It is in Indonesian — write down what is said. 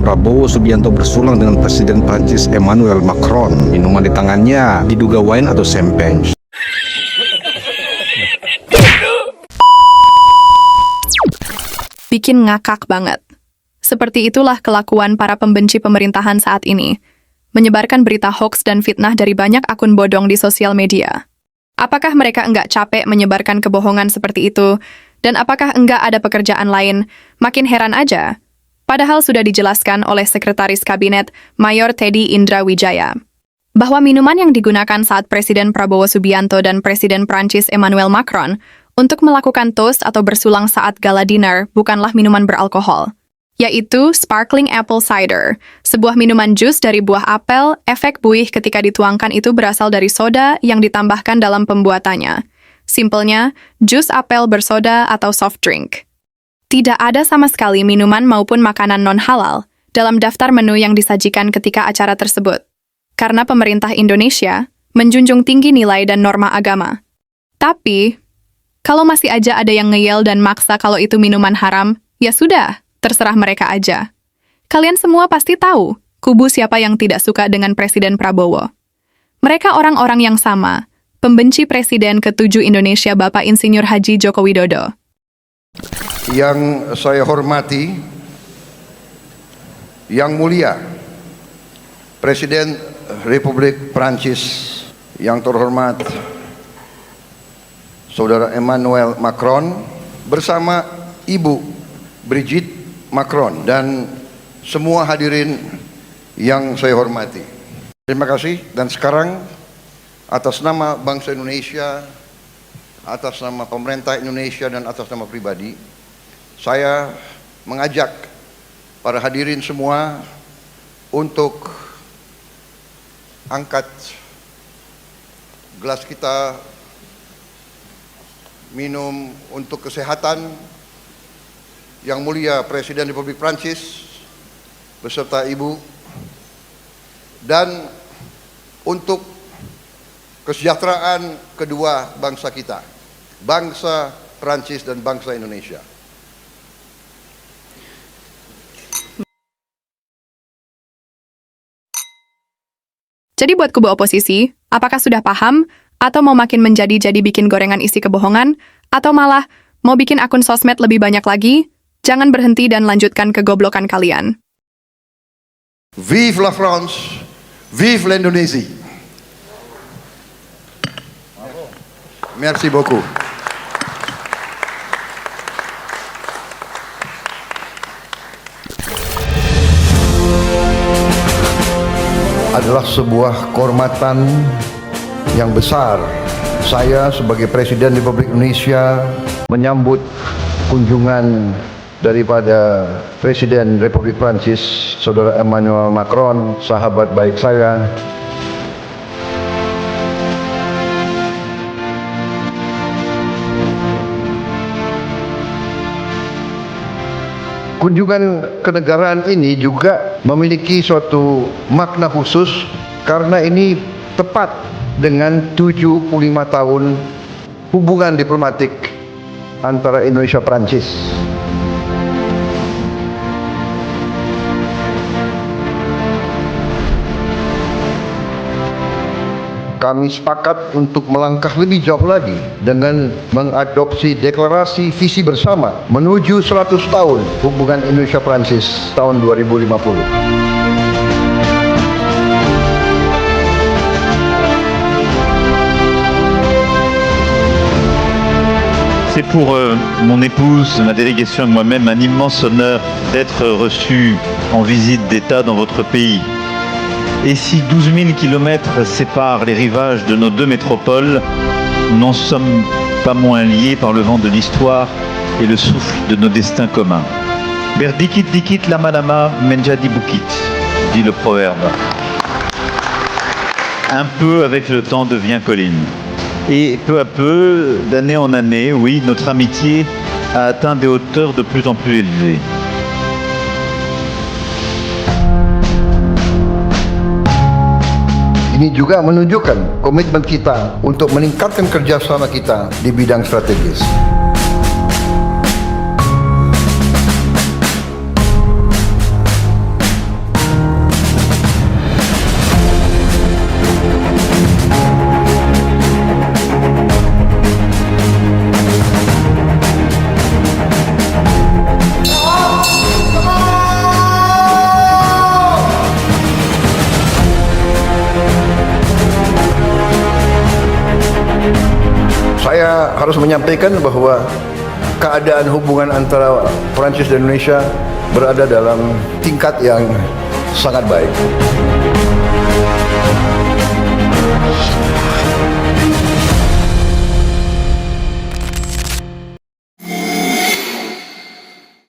Prabowo Subianto bersulang dengan Presiden Prancis Emmanuel Macron. Minuman di tangannya diduga wine atau champagne. Bikin ngakak banget. Seperti itulah kelakuan para pembenci pemerintahan saat ini. Menyebarkan berita hoaks dan fitnah dari banyak akun bodong di sosial media. Apakah mereka enggak capek menyebarkan kebohongan seperti itu? Dan apakah enggak ada pekerjaan lain? Makin heran aja. Padahal sudah dijelaskan oleh Sekretaris Kabinet Mayor Teddy Indra Wijaya bahwa minuman yang digunakan saat Presiden Prabowo Subianto dan Presiden Prancis Emmanuel Macron untuk melakukan toast atau bersulang saat gala dinner bukanlah minuman beralkohol, yaitu sparkling apple cider, sebuah minuman jus dari buah apel. Efek buih ketika dituangkan itu berasal dari soda yang ditambahkan dalam pembuatannya. Simpelnya, jus apel bersoda atau soft drink. Tidak ada sama sekali minuman maupun makanan non-halal dalam daftar menu yang disajikan ketika acara tersebut. Karena pemerintah Indonesia menjunjung tinggi nilai dan norma agama. Tapi, kalau masih aja ada yang ngeyel dan maksa kalau itu minuman haram, ya sudah, terserah mereka aja. Kalian semua pasti tahu, kubu siapa yang tidak suka dengan Presiden Prabowo. Mereka orang-orang yang sama, pembenci Presiden ke-7 Indonesia Bapak Insinyur Haji Joko Widodo. Yang saya hormati, Yang Mulia Presiden Republik Prancis, yang terhormat Saudara Emmanuel Macron, bersama Ibu Brigitte Macron dan semua hadirin yang saya hormati. Terima kasih, dan sekarang atas nama bangsa Indonesia, atas nama pemerintah Indonesia dan atas nama pribadi, saya mengajak para hadirin semua untuk angkat gelas kita minum untuk kesehatan Yang Mulia Presiden Republik Prancis beserta Ibu, dan untuk kesejahteraan kedua bangsa kita, bangsa Prancis dan bangsa Indonesia. Jadi buat kubu oposisi, apakah sudah paham? Atau mau makin menjadi bikin gorengan isi kebohongan? Atau malah mau bikin akun sosmed lebih banyak lagi? Jangan berhenti dan lanjutkan kegoblokan kalian. Vive la France, vive l'Indonésie. Merci beaucoup. Adalah sebuah kehormatan yang besar saya sebagai Presiden Republik Indonesia menyambut kunjungan daripada Presiden Republik Prancis, Saudara Emmanuel Macron, sahabat baik saya. Kunjungan kenegaraan ini juga memiliki suatu makna khusus karena ini tepat dengan 75 tahun hubungan diplomatik antara Indonesia Prancis. Kami sepakat untuk melangkah lebih jauh lagi dengan mengadopsi deklarasi visi bersama menuju 100 tahun hubungan Indonesia-Prancis tahun 2050. C'est pour mon épouse, ma délégation et moi-même un immense honneur d'être reçu en visite d'État dans votre pays. Et si 12 000 kilomètres séparent les rivages de nos deux métropoles, nous n'en sommes pas moins liés par le vent de l'histoire et le souffle de nos destins communs. Berdikit dikit lama-lama menjadi bukit, dit le proverbe. Un peu avec le temps devient colline. Et peu à peu, d'année en année, oui, notre amitié a atteint des hauteurs de plus en plus élevées. Ini juga menunjukkan komitmen kita untuk meningkatkan kerjasama kita di bidang strategis. Saya harus menyampaikan bahwa keadaan hubungan antara Prancis dan Indonesia berada dalam tingkat yang sangat baik.